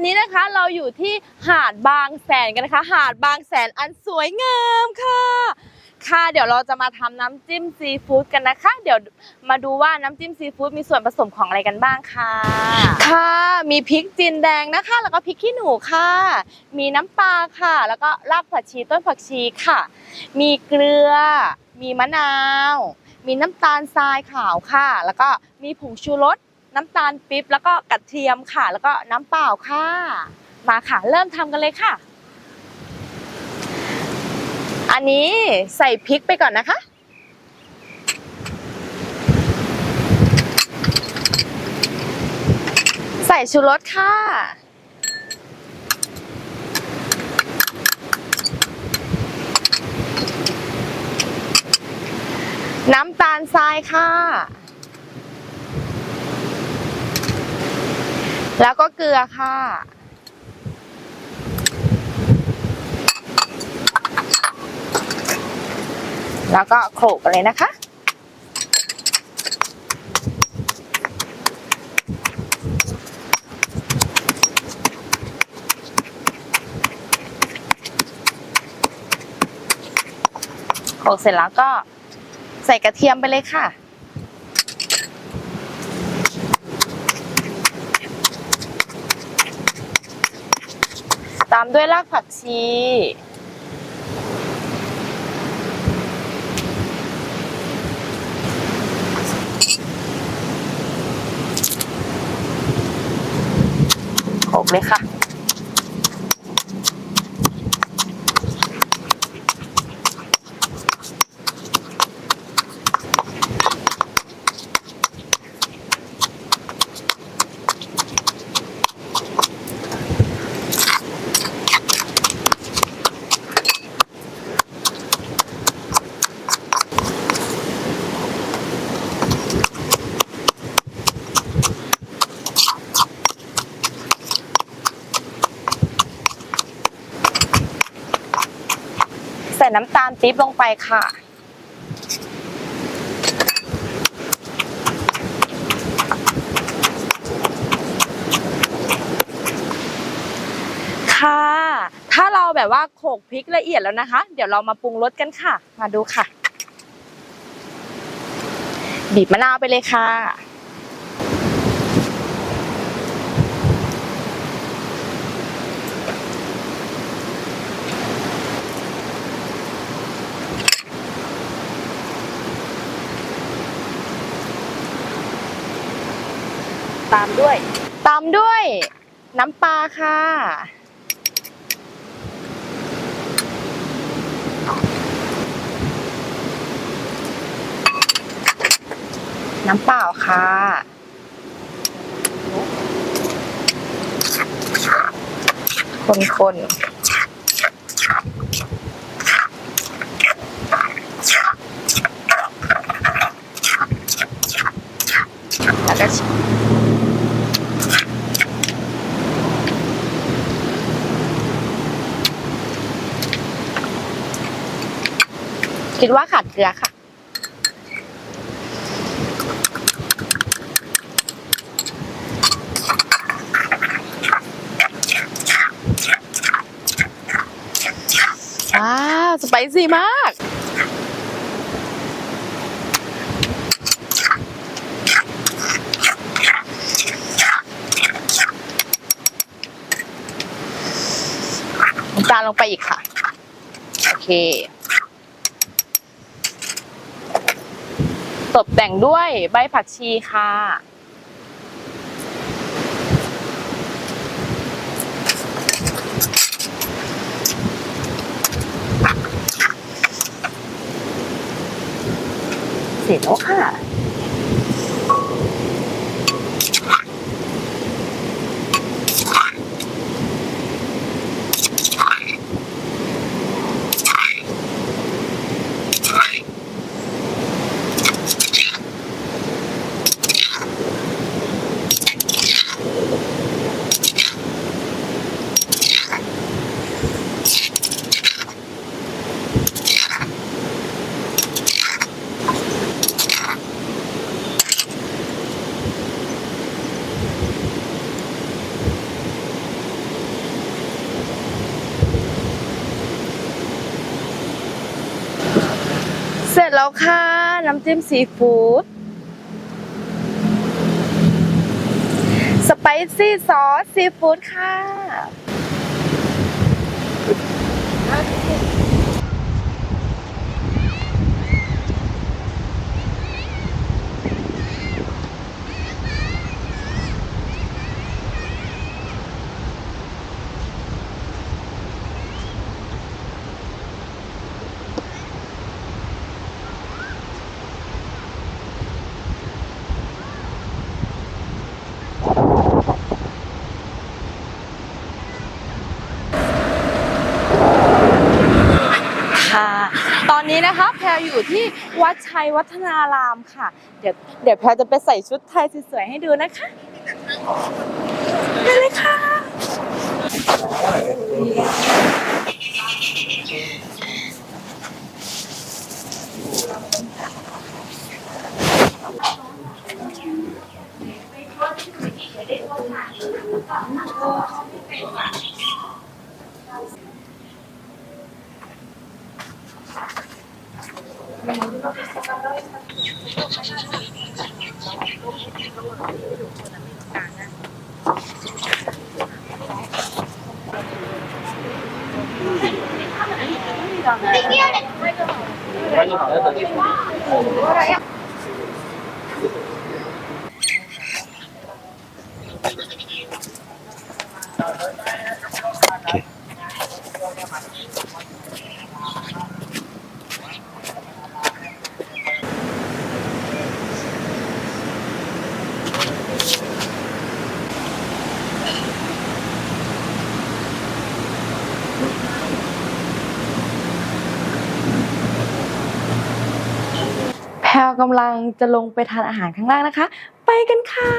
อนนี้นะคะเราอยู่ที่หาดบางแสนกันนะคะหาดบางแสนอันสวยงามค่ะเดี๋ยวเราจะมาทำน้ำจิ้มซีฟู้ดกันนะคะเดี๋ยวมาดูว่าน้ำจิ้มซีฟู้ดมีส่วนผสมของอะไรกันบ้างค่ะมีพริกจีนแดงนะคะแล้วก็พริกขี้หนูค่ะมีน้ำปลาค่ะแล้วก็รากผักชีต้นผักชีค่ะมีเกลือมีมะนาวมีน้ำตาลทรายขาวค่ะแล้วก็มีผงชูรสน้ำตาลปิ๊บแล้วก็กระเทียมค่ะแล้วก็น้ำเปล่าค่ะมาค่ะเริ่มทำกันเลยค่ะอันนี้ใส่พริกไปก่อนนะคะใส่ชูรสค่ะน้ำตาลทรายค่ะแล้วก็เกลือค่ะแล้วก็โขลกกันเลยนะคะโขลกเสร็จแล้วก็ใส่กระเทียมไปเลยค่ะตามด้วยรากผักชีโขลกเลยค่ะใส่น้ำตาลปี๊บลงไปค่ะถ้าเราแบบว่าโขลกพริกละเอียดแล้วนะคะเดี๋ยวเรามาปรุงรสกันค่ะมาดูค่ะบีบมะนาวไปเลยค่ะตามด้วยน้ำปลาค่ะน้ำเปล่าค่ะคนแล้วก็คิดว่าขาดเกลือค่ะว้าวสไปซี่มากน้ำตาลลงไปอีกค่ะโอเคตกแต่งด้วยใบผักชีค่ะเสร็จแล้วค่ะ เสร็จแล้วค่ะ น้ำจิ้มซีฟู้ดสไปซี่ซอสซีฟู้ดค่ะ ค่ะ ตอนนี้นะคะแพรอยู่ที่วัดชัยวัฒนารามค่ะ เดี๋ยวแพรจะไปใส่ชุดไทยสวยๆให้ดูนะคะไปเลยค่ะแพรกำลังจะลงไปทานอาหารข้างล่างนะคะ ไปกันค่ะ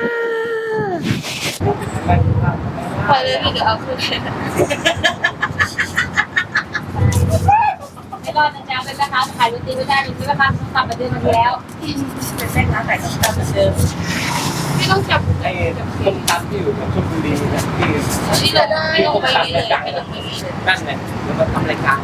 ไปเลยเดี๋ยวเอาขึ้นไม่รอดนะจ๊ะเป็นราคาขายดนตรีไม่ได้หรือราคาต้องตับประเดิมมาแล้วเป็นแม่ค้าขายต้องตับประเดิมไม่ต้องจับไอ้ต้มตำที่อยู่กับชลบุรีนะที่ลงไปเลยนั่นไงแล้วก็ทำรายการ